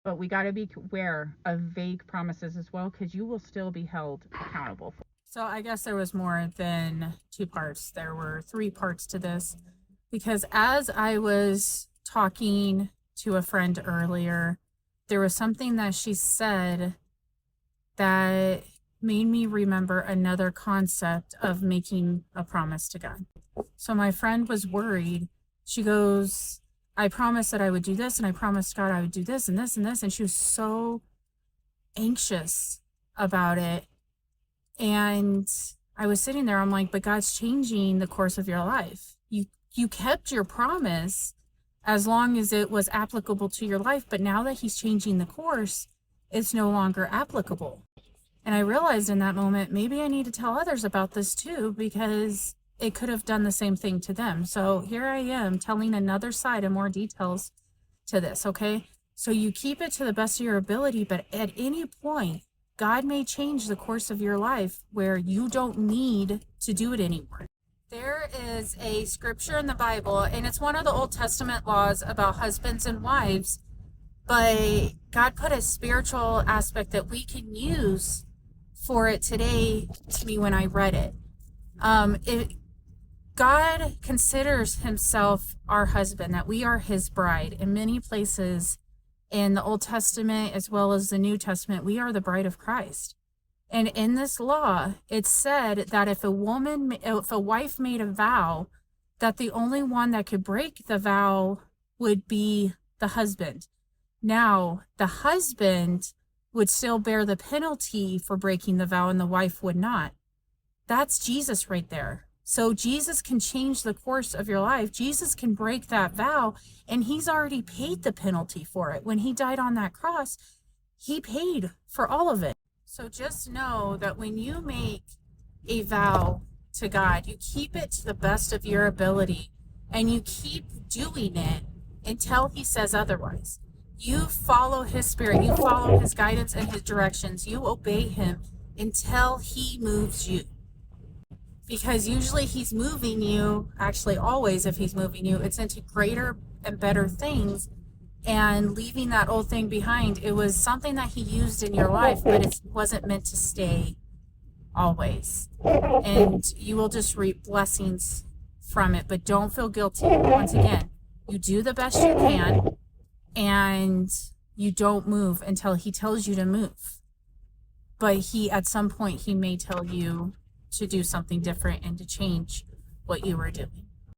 But we got to be aware of vague promises as well, because you will still be held accountable for. So I guess there was more than two parts. There were three parts to this, because as I was talking to a friend earlier, there was something that she said that made me remember another concept of making a promise to God. So my friend was worried. She goes, I promised that I would do this, and I promised God I would do this and this and this. And she was so anxious about it. And I was sitting there, I'm like, but God's changing the course of your life. You kept your promise as long as it was applicable to your life, but now that he's changing the course, it's no longer applicable. And I realized in that moment, maybe I need to tell others about this too, because it could have done the same thing to them. So here I am telling another side and more details to this, okay? So you keep it to the best of your ability, but at any point, God may change the course of your life where you don't need to do it anymore. There is a scripture in the Bible, and it's one of the Old Testament laws about husbands and wives, but God put a spiritual aspect that we can use for it today to me when I read it. God considers himself our husband, that we are his bride. In many places in the Old Testament as well as the New Testament, we are the bride of Christ. And in this law, it said that if a wife made a vow, that the only one that could break the vow would be the husband. Now, the husband would still bear the penalty for breaking the vow and the wife would not. That's Jesus right there. So Jesus can change the course of your life. Jesus can break that vow, and he's already paid the penalty for it. When he died on that cross, he paid for all of it. So just know that when you make a vow to God, you keep it to the best of your ability, and you keep doing it until he says otherwise. You follow his spirit, you follow his guidance and his directions, you obey him until he moves you. Because usually he's moving you, actually always if he's moving you, it's into greater and better things, and leaving that old thing behind. It was something that he used in your life, but it wasn't meant to stay always. And you will just reap blessings from it, but don't feel guilty. Once again, you do the best you can, and you don't move until he tells you to move. But at some point, he may tell you to do something different and to change what you were doing.